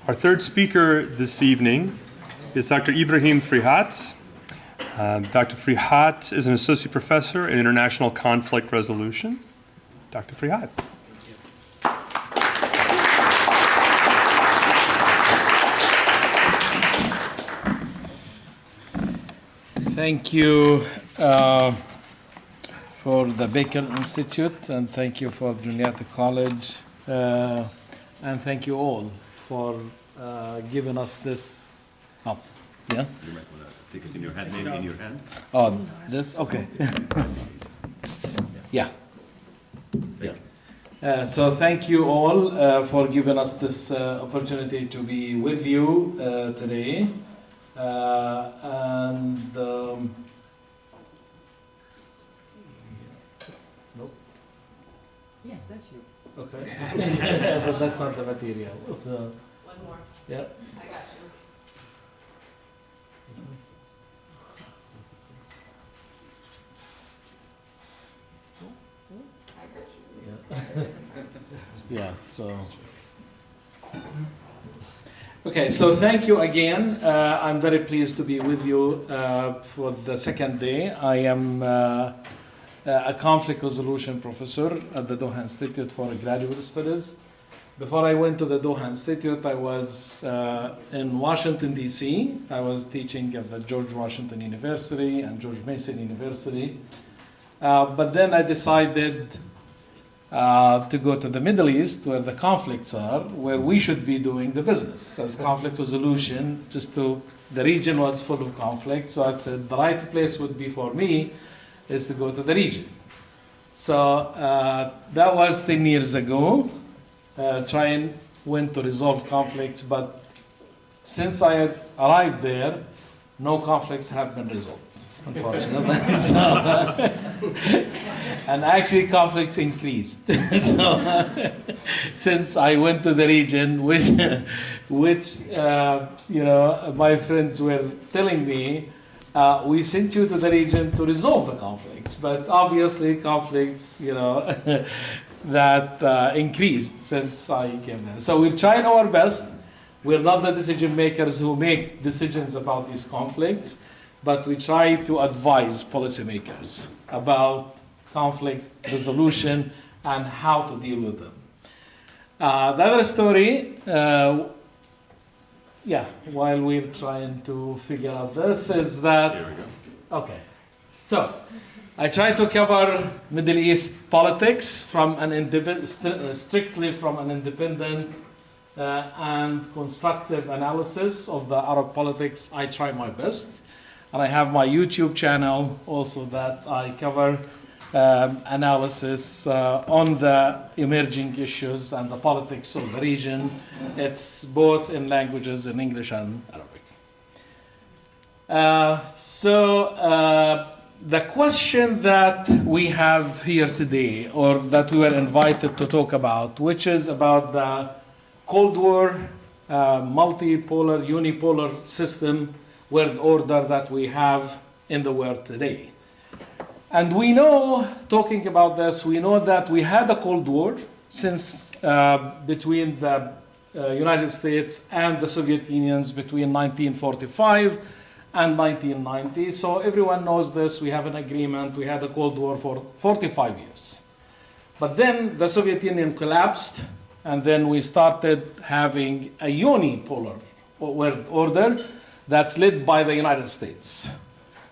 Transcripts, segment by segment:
Our third speaker this evening is Dr. Ibrahim Frihat. Dr. Frihat is an associate professor in international conflict resolution. Dr. Frihat. Thank you for the Baker Institute, and thank you for Juniata College, and thank you all for giving us this. Oh, yeah? You might want to take it in your hand, maybe in your hand. Oh, this? Okay. Yeah. So thank you all for giving us this opportunity to be with you today. Nope. Yeah, that's you. Okay. But that's not the material. So, One more. yeah. I got you. I got you. Yeah, so. Okay, so thank you again. I'm very pleased to be with you for the second day. I am a conflict resolution professor at the Doha Institute for Graduate Studies. Before I went to the Doha Institute, I was in Washington, D.C. I was teaching at the George Washington University and George Mason University. But then I decided to go to the Middle East, where the conflicts are, where we should be doing the business as conflict resolution. The region was full of conflict, so I said the right place would be for me is to go to the region. So that was 10 years ago, went to resolve conflicts, but since I had arrived there, no conflicts have been resolved, unfortunately. And actually conflicts increased. So since I went to the region, which my friends were telling me, we sent you to the region to resolve the conflicts, but obviously conflicts, that increased since I came there. So we're trying our best. We're not the decision makers who make decisions about these conflicts, but we try to advise policymakers about conflict resolution and how to deal with them. The other story, while we're trying to figure out this, is that, Here we go. okay, so I try to cover Middle East politics from strictly from an independent and constructive analysis of the Arab politics. I try my best. And I have my YouTube channel also that I cover analysis on the emerging issues and the politics of the region. It's both in languages in English and Arabic. The question that we have here today, or that we were invited to talk about, which is about the Cold War, multipolar, unipolar system, world order that we have in the world today. And we know, talking about this, we know that we had a Cold War since between the United States and the Soviet Union between 1945 and 1990. So everyone knows this. We have an agreement. We had a Cold War for 45 years. But then the Soviet Union collapsed, and then we started having a unipolar world order that's led by the United States.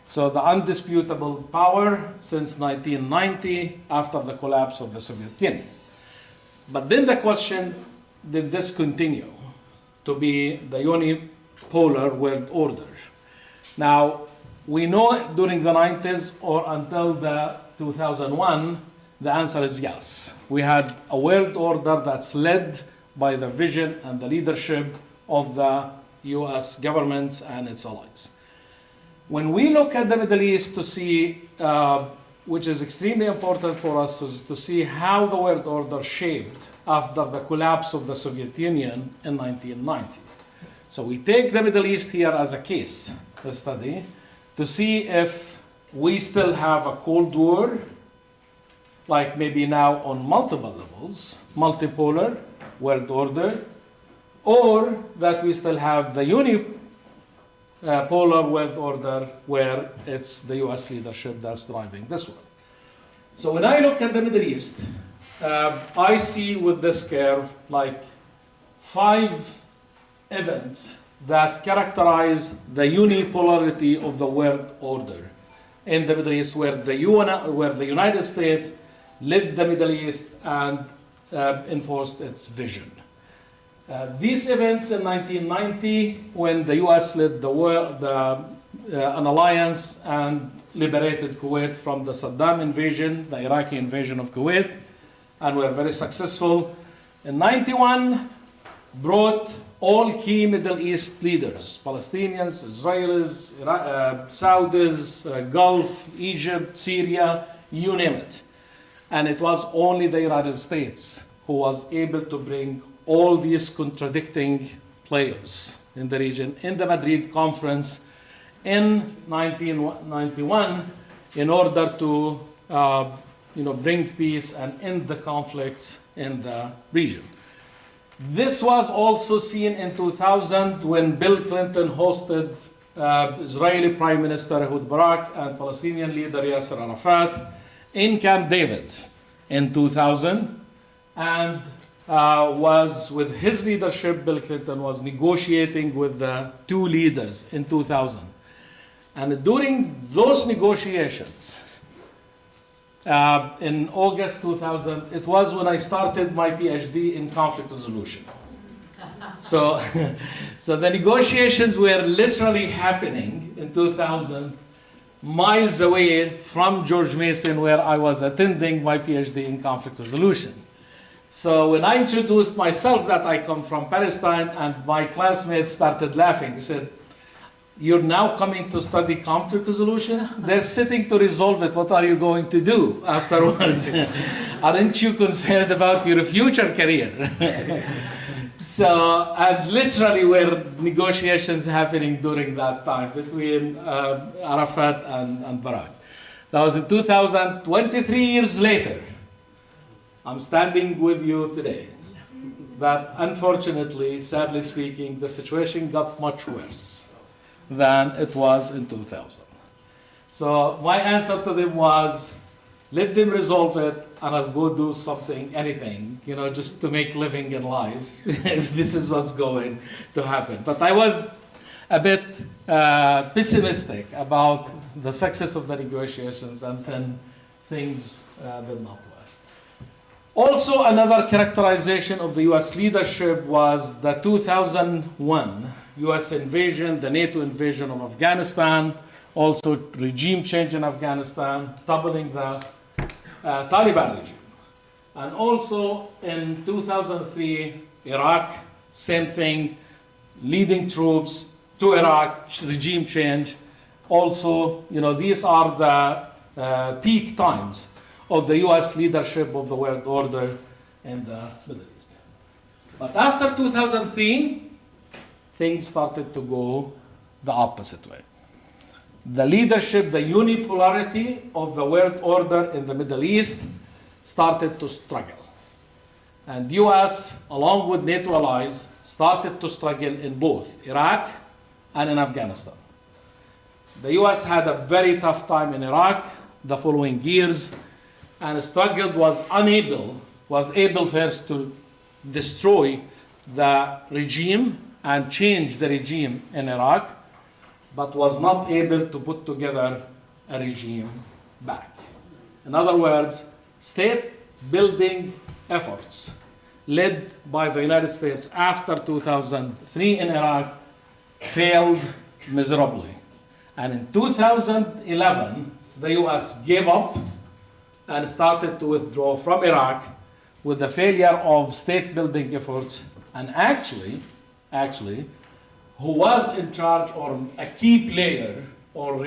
So the undisputable power since 1990 after the collapse of the Soviet Union. But then the question, did this continue to be the unipolar world order? Now, we know during the 90s or until the 2001, the answer is yes. We had a world order that's led by the vision and the leadership of the US government and its allies. When we look at the Middle East to see, which is extremely important for us, is to see how the world order shaped after the collapse of the Soviet Union in 1990. So we take the Middle East here as a case study to see if we still have a Cold War, like maybe now on multiple levels, multipolar world order, or that we still have the unipolar world order where it's the US leadership that's driving this one. So when I look at the Middle East, I see with this curve like 5 events that characterize the unipolarity of the world order in the Middle East, where the United States led the Middle East and enforced its vision. These events in 1990, when the US led an alliance and liberated Kuwait from the Saddam invasion, the Iraqi invasion of Kuwait, and were very successful. In 91, brought all key Middle East leaders, Palestinians, Israelis, Saudis, Gulf, Egypt, Syria, you name it. And it was only the United States who was able to bring all these contradicting players in the region in the Madrid conference in 1991 in order to bring peace and end the conflicts in the region. This was also seen in 2000 when Bill Clinton hosted Israeli Prime Minister Ehud Barak and Palestinian leader Yasser Arafat in Camp David in 2000, and was with his leadership, Bill Clinton was negotiating with the 2 leaders in 2000. And during those negotiations, in August 2000, it was when I started my PhD in conflict resolution. So the negotiations were literally happening in 2000, miles away from George Mason, where I was attending my PhD in conflict resolution. So when I introduced myself that I come from Palestine, and my classmates started laughing, they said, "You're now coming to study conflict resolution? They're sitting to resolve it. What are you going to do afterwards? Aren't you concerned about your future career?" So, and literally were negotiations happening during that time between Arafat and Barak. That was in 2000. 23 years later, I'm standing with you today. That unfortunately, sadly speaking, the situation got much worse than it was in 2000. So my answer to them was, let them resolve it, and I'll go do something, anything, just to make living in life, if this is what's going to happen. But I was a bit pessimistic about the success of the negotiations, and then things did not work. Also, another characterization of the US leadership was the 2001 US invasion, the NATO invasion of Afghanistan, also regime change in Afghanistan, toppling the Taliban regime. And also in 2003, Iraq, same thing, leading troops to Iraq, regime change. Also, these are the peak times of the US leadership of the world order in the Middle East. But after 2003, things started to go the opposite way. The leadership, the unipolarity of the world order in the Middle East started to struggle. And US, along with NATO allies, started to struggle in both Iraq and in Afghanistan. The US had a very tough time in Iraq the following years, and struggled, was able first to destroy the regime and change the regime in Iraq, but was not able to put together a regime back. In other words, state building efforts led by the United States after 2003 in Iraq failed miserably. And in 2011, the US gave up and started to withdraw from Iraq with the failure of state building efforts. And actually, who was in charge or a key player or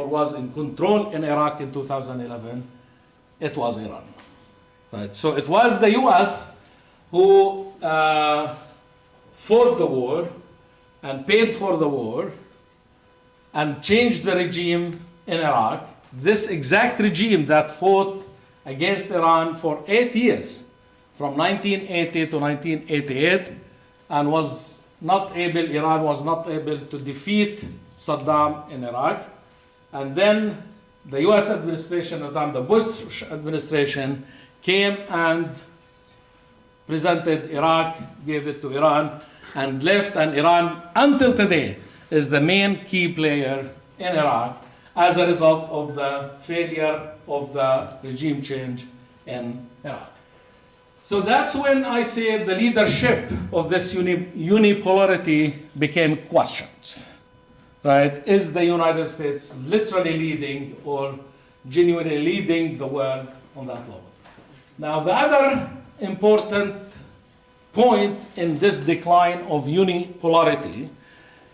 was in control in Iraq in 2011, it was Iran. Right? So it was the US who fought the war and paid for the war and changed the regime in Iraq. This exact regime that fought against Iran for 8 years, from 1980 to 1988, and Iran was not able to defeat Saddam in Iraq. And then the US administration at the time, the Bush administration, came and presented Iraq, gave it to Iran, and left, and Iran, until today, is the main key player in Iraq as a result of the failure of the regime change in Iraq. So that's when I say the leadership of this unipolarity became questioned, right? Is the United States literally leading or genuinely leading the world on that level? Now, the other important point in this decline of unipolarity,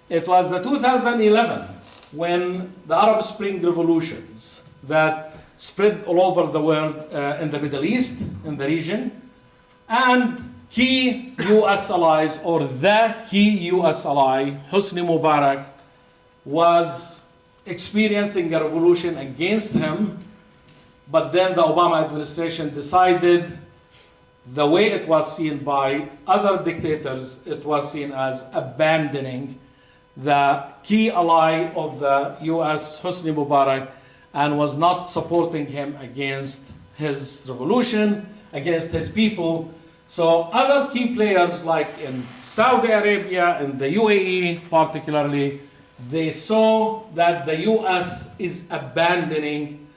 it was the 2011 when the Arab Spring revolutions that spread all over the world in the Middle East, in the region, and key US allies, or the key US ally, Hosni Mubarak, was experiencing a revolution against him, but then the Obama administration decided the way it was seen by other dictators, it was seen as abandoning the key ally of the US, Hosni Mubarak, and was not supporting him against his revolution, against his people. So other key players like in Saudi Arabia, in the UAE particularly, they saw that the US is abandoning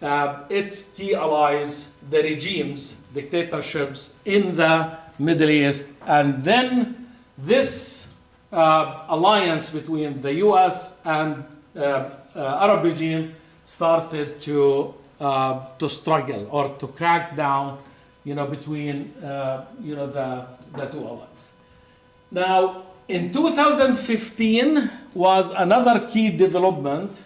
its key allies, the regimes, dictatorships in the Middle East. And then this alliance between the US and Arab regime started to struggle or to crack down, between the two allies. Now, in 2015 was another key development,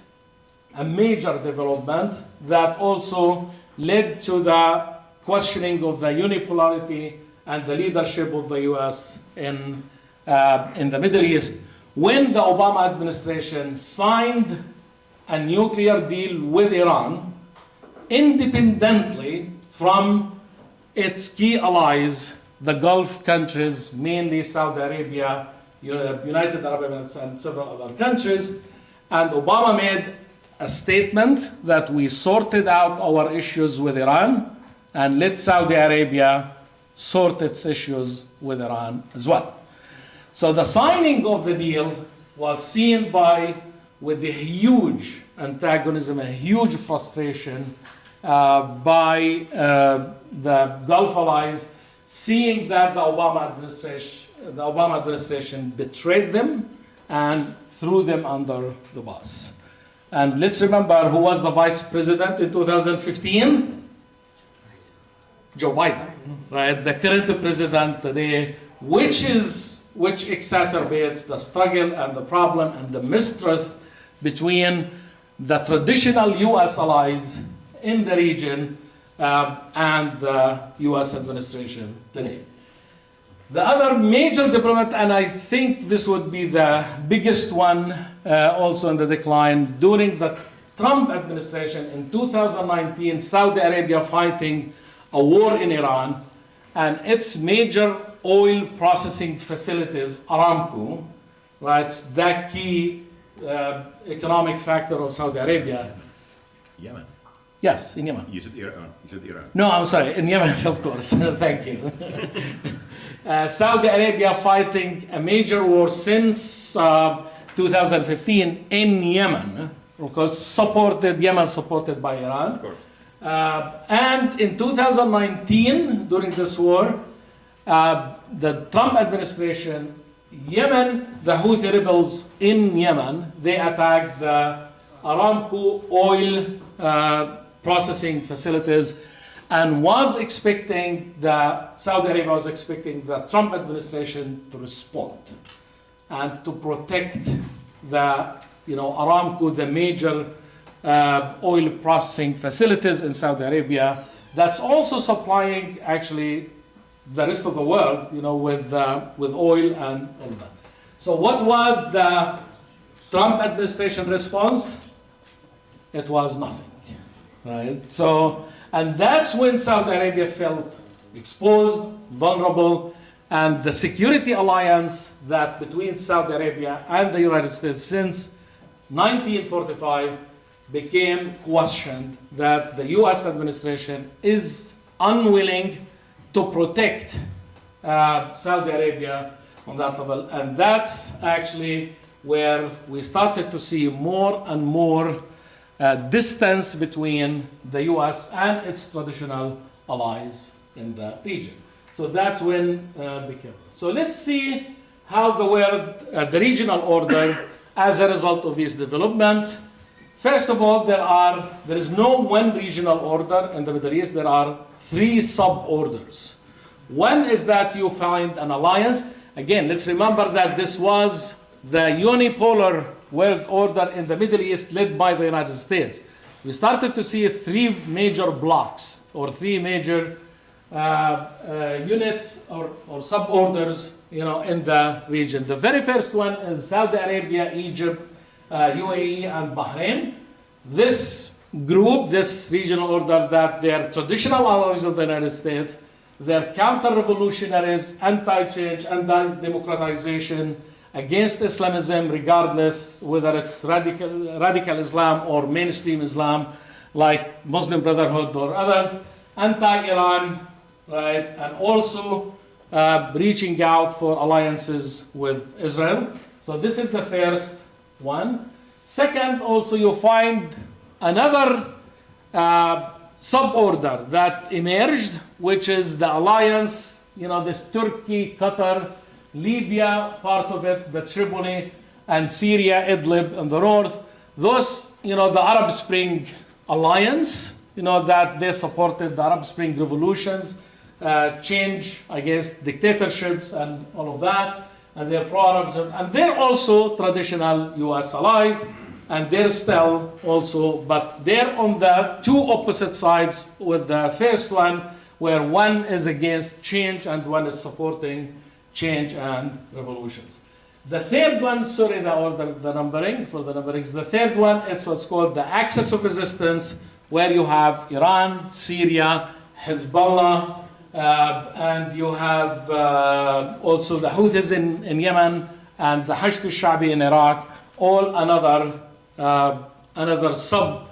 a major development that also led to the questioning of the unipolarity and the leadership of the US in the Middle East, when the Obama administration signed a nuclear deal with Iran independently from its key allies, the Gulf countries, mainly Saudi Arabia, United Arab Emirates, and several other countries. And Obama made a statement that we sorted out our issues with Iran and let Saudi Arabia sort its issues with Iran as well. So the signing of the deal was seen with a huge antagonism and huge frustration by the Gulf allies, seeing that the Obama administration betrayed them and threw them under the bus. And let's remember who was the vice president in 2015? Joe Biden, right? The current president today, which exacerbates the struggle and the problem and the mistrust between the traditional US allies in the region and the US administration today. The other major development, and I think this would be the biggest one also in the decline, during the Trump administration in 2019, Saudi Arabia fighting a war in Iran, and its major oil processing facilities, Aramco, right, the key economic factor of Saudi Arabia. Yemen. Yes, in Yemen. You said Iran. No, I'm sorry, in Yemen, of course. Thank you. Saudi Arabia fighting a major war since 2015 in Yemen, because Yemen supported by Iran. Of course. And in 2019, during this war, the Trump administration, Yemen, the Houthi rebels in Yemen, they attacked the Aramco oil processing facilities, and Saudi Arabia was expecting the Trump administration to respond and to protect the Aramco, the major oil processing facilities in Saudi Arabia, that's also supplying actually the rest of the world, with oil and all that. So what was the Trump administration response? It was nothing, right? So, and that's when Saudi Arabia felt exposed, vulnerable, And the security alliance that between Saudi Arabia and the United States since 1945 became questioned, that the US administration is unwilling to protect Saudi Arabia on that level. And that's actually where we started to see more and more distance between the US and its traditional allies in the region. So that's when became. So let's see how the world, the regional order, as a result of these developments. First of all, there is no one regional order in the Middle East. There are 3 suborders. One is that you find an alliance. Again, let's remember that this was the unipolar world order in the Middle East led by the United States. We started to see 3 major blocks, or 3 major units or suborders, in the region. The very first one is Saudi Arabia, Egypt, UAE, and Bahrain. This group, this regional order, that they're traditional allies of the United States, they're counter-revolutionaries, anti-change, anti-democratization, against Islamism, regardless whether it's radical Islam or mainstream Islam, like Muslim Brotherhood or others, anti-Iran, right, and also reaching out for alliances with Israel. So this is the first one. Second, also you find another suborder that emerged, which is the alliance, this Turkey, Qatar, Libya, part of it, the Tripoli, and Syria, Idlib in the north. Those, the Arab Spring alliance, that they supported the Arab Spring revolutions, change against dictatorships and all of that, and they're pro-Arabs, and they're also traditional US allies, and they're still also, but they're on the 2 opposite sides, with the first one, where one is against change and one is supporting change and revolutions. The third one, sorry, the numbering, for the numberings, the third one, it's what's called the axis of resistance, where you have Iran, Syria, Hezbollah, and you have also the Houthis in Yemen, and the Hashd al-Sha'bi in Iraq, all another sub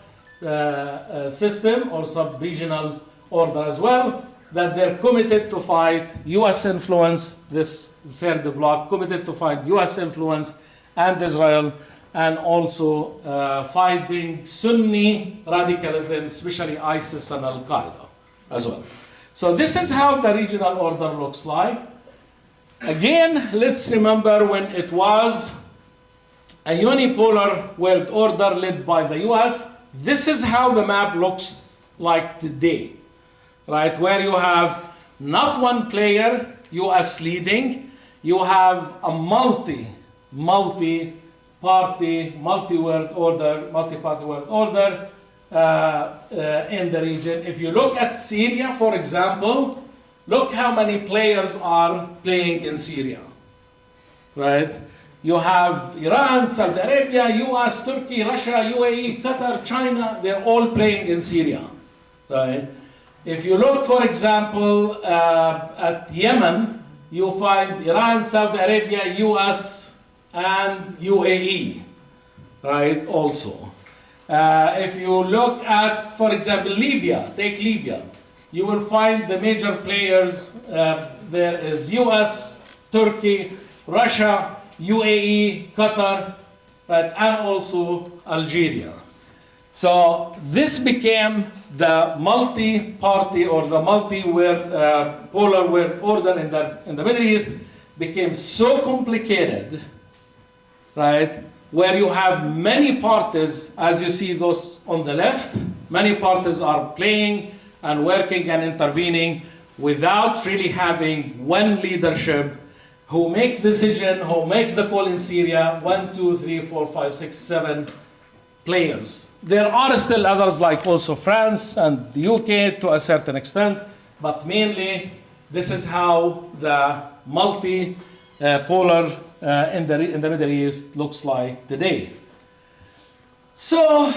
system or sub-regional order as well, that they're committed to fight US influence, this third bloc, committed to fight US influence and Israel, and also fighting Sunni radicalism, especially ISIS and Al-Qaeda as well. So this is how the regional order looks like. Again, let's remember when it was a unipolar world order led by the US, this is how the map looks like today, right? Where you have not one player, US leading, you have a multi-party, multi-world order, multi-party world order in the region. If you look at Syria, for example, look how many players are playing in Syria, right? You have Iran, Saudi Arabia, US, Turkey, Russia, UAE, Qatar, China, they're all playing in Syria, right? If you look, for example, at Yemen, you find Iran, Saudi Arabia, US, and UAE, right, also. If you look at, for example, Libya, take Libya, you will find the major players, there is US, Turkey, Russia, UAE, Qatar, right, and also Algeria. So this became the multi-party or the polar world order in the Middle East became so complicated, right, where you have many parties, as you see those on the left, many parties are playing and working and intervening without really having one leadership who makes decision, who makes the call in Syria, 1, 2, 3, 4, 5, 6, 7 players. There are still others like also France and the UK to a certain extent, but mainly this is how the multi-polar in the Middle East looks like today. So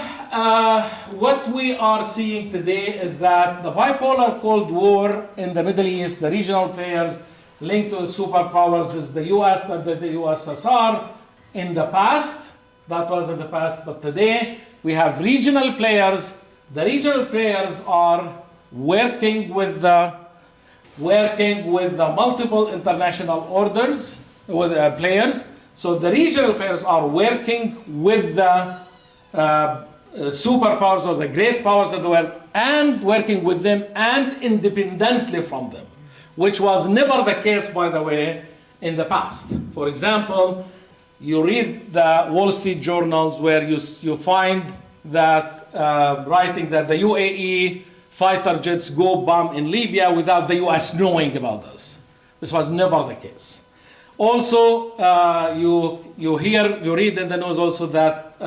what we are seeing today is that the bipolar Cold War in the Middle East, the regional players, linked to the superpowers is the US and the USSR in the past. That was in the past, but today we have regional players. The regional players are working with the multiple international orders with players. So the regional players are working with the superpowers or the great powers of the world, and working with them and independently from them, which was never the case, by the way, in the past. For example, you read the Wall Street journals where you find that writing that the UAE fighter jets go bomb in Libya without the US knowing about this. This was never the case. Also, you read in the news also that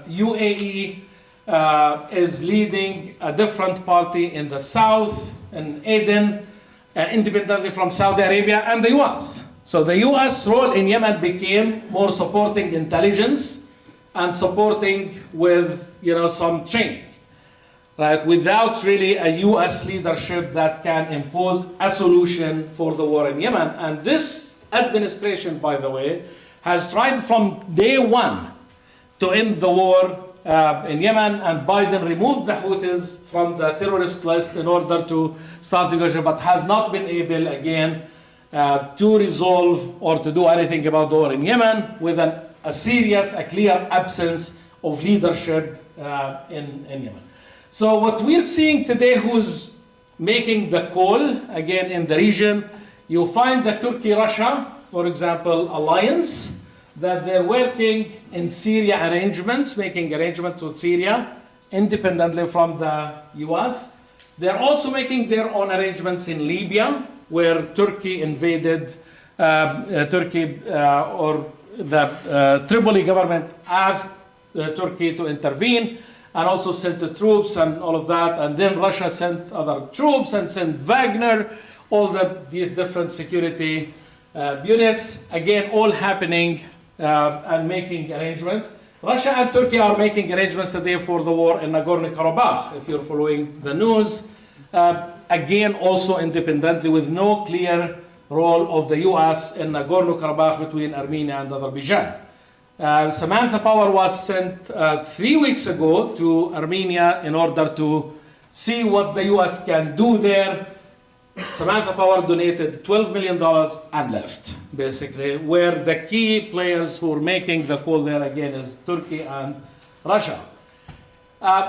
UAE is leading a different party in the south, in Aden, independently from Saudi Arabia and the US. So the US role in Yemen became more supporting intelligence and supporting with some training, right? Without really a US leadership that can impose a solution for the war in Yemen. And this administration, by the way, has tried from day one to end the war in Yemen, and Biden removed the Houthis from the terrorist list in order to start negotiating, but has not been able again to resolve or to do anything about the war in Yemen, with a serious, clear absence of leadership in Yemen. So what we're seeing today, who's making the call again in the region, you find the Turkey-Russia, for example, alliance, that they're working in Syria arrangements, making arrangements with Syria independently from the US. They're also making their own arrangements in Libya, where Turkey invaded or the Tripoli government asked Turkey to intervene and also sent the troops and all of that. And then Russia sent other troops and sent Wagner, all these different security units, again, all happening and making arrangements. Russia and Turkey are making arrangements today for the war in Nagorno-Karabakh, if you're following the news. Again, also independently, with no clear role of the US in Nagorno-Karabakh between Armenia and Azerbaijan. Samantha Power was sent 3 weeks ago to Armenia in order to see what the US can do there. Samantha Power donated $12 million and left, basically, where the key players who are making the call there again is Turkey and Russia.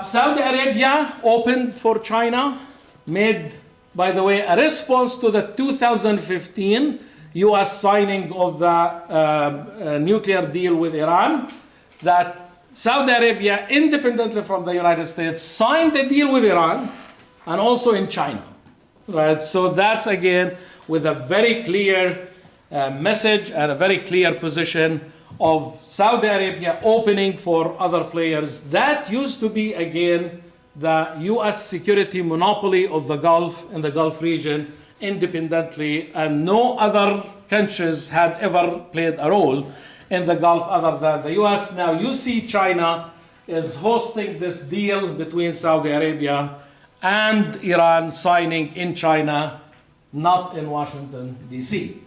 Saudi Arabia opened for China, made, by the way, a response to the 2015 US signing of the nuclear deal with Iran, that Saudi Arabia, independently from the United States, signed the deal with Iran and also in China. Right, so that's again with a very clear message and a very clear position of Saudi Arabia opening for other players. That used to be again the US security monopoly of the Gulf, in the Gulf region, independently, and no other countries had ever played a role in the Gulf other than the US. Now you see China is hosting this deal between Saudi Arabia and Iran, signing in China, not in Washington, D.C.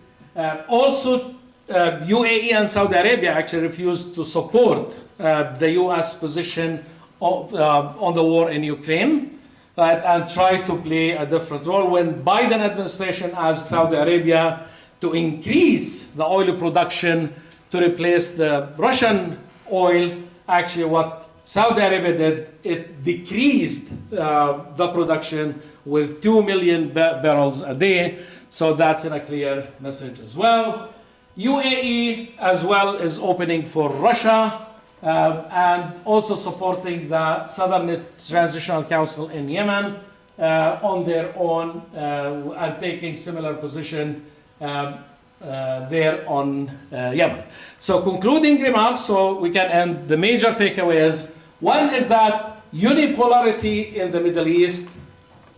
Also, UAE and Saudi Arabia actually refused to support the U.S. position on the war in Ukraine, right, and tried to play a different role. When Biden administration asked Saudi Arabia to increase the oil production to replace the Russian oil, actually what Saudi Arabia did, it decreased the production with 2 million barrels a day. So that's in a clear message as well. UAE as well is opening for Russia and also supporting the Southern Transitional Council in Yemen on their own and taking similar position there on Yemen. So concluding remarks, so we can end the major takeaways. One is that unipolarity in the Middle East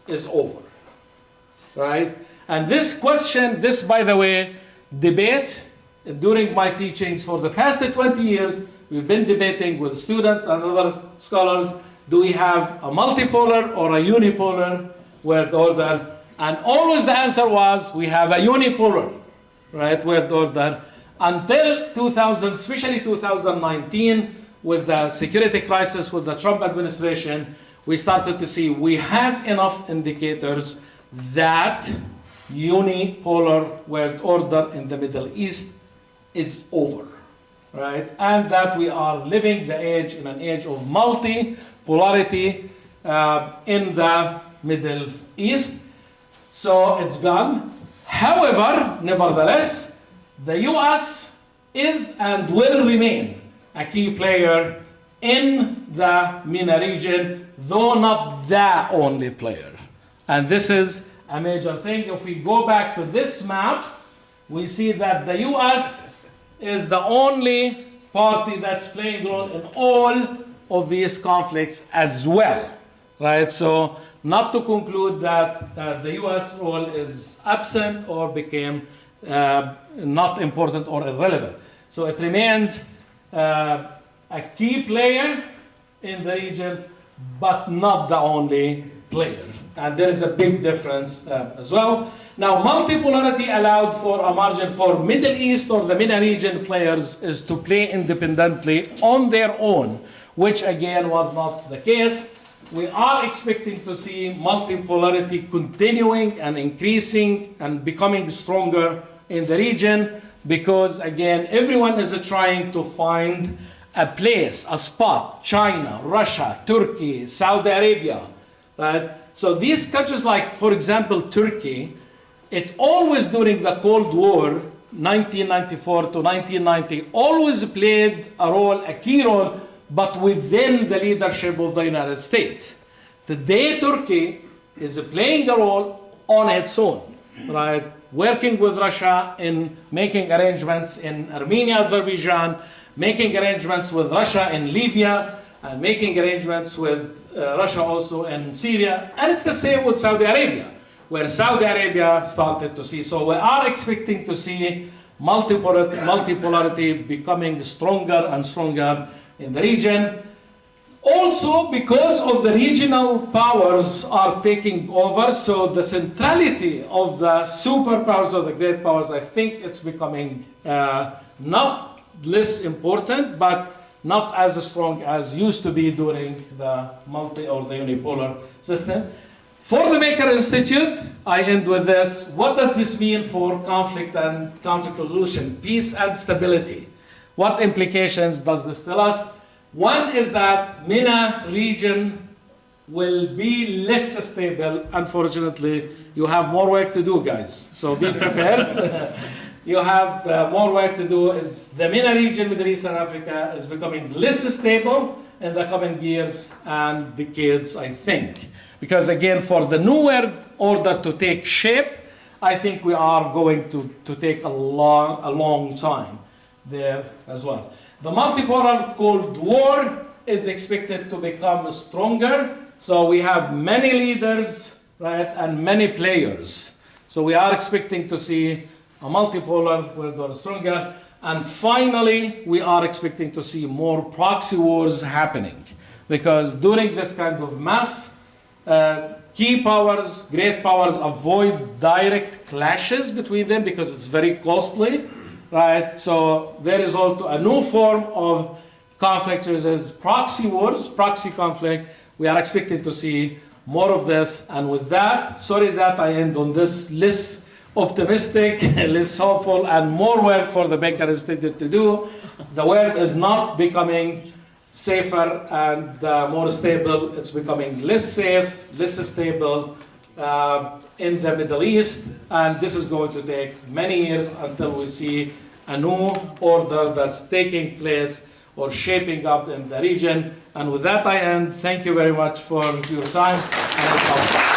is over, right? And this question, this, by the way, debate during my teachings for the past 20 years, we've been debating with students and other scholars, do we have a multipolar or a unipolar world order? And always the answer was, we have a unipolar right? World order until 2000, especially 2019, with the security crisis with the Trump administration, we started to see we have enough indicators that unipolar world order in the Middle East is over, right? And that we are living in an age of multipolarity in the Middle East. So it's done. However, nevertheless, the US is and will remain a key player in the MENA region, though not the only player. And this is a major thing. If we go back to this map, we see that the US is the only party that's playing a role in all of these conflicts as well, right? So not to conclude that the US role is absent or became not important or irrelevant. So it remains a key player in the region, but not the only player. And there is a big difference as well. Now, multipolarity allowed for a margin for Middle East or the MENA region players is to play independently on their own, which again was not the case. We are expecting to see multipolarity continuing and increasing and becoming stronger in the region because, again, everyone is trying to find a place, a spot, China, Russia, Turkey, Saudi Arabia, right? So these countries like, for example, Turkey, it always during the Cold War, 1994 to 1990, always played a role, a key role, but within the leadership of the United States. Today, Turkey is playing a role on its own, right? Working with Russia in making arrangements in Armenia, Azerbaijan, making arrangements with Russia in Libya, and making arrangements with Russia also in Syria. And it's the same with Saudi Arabia, where Saudi Arabia started to see. So we are expecting to see multipolarity becoming stronger and stronger in the region. Also because of the regional powers are taking over, so the centrality of the superpowers or the great powers, I think it's becoming not less important, but not as strong as used to be during the multi or the unipolar system. For the Baker Institute, I end with this. What does this mean for conflict and conflict resolution, peace and stability? What implications does this tell us? One is that MENA region will be less stable. Unfortunately, you have more work to do, guys. So be prepared. You have more work to do. Is the MENA region, Middle East and Africa, is becoming less stable in the coming years and decades, I think. Because again, for the new world order to take shape, I think we are going to take a long time there as well. The multipolar Cold War is expected to become stronger. So we have many leaders, right, and many players. So we are expecting to see a multipolar world order stronger. And finally, we are expecting to see more proxy wars happening. Because during this kind of mass, key powers, great powers avoid direct clashes between them because it's very costly. Right, so there is also a new form of conflict, which is proxy wars, proxy conflict. We are expecting to see more of this. And with that, sorry that I end on this less optimistic, less hopeful, and more work for the Baker Institute to do. The world is not becoming safer and more stable. It's becoming less safe, less stable in the Middle East, and this is going to take many years until we see a new order that's taking place or shaping up in the region. And with that I end. Thank you very much for your time. And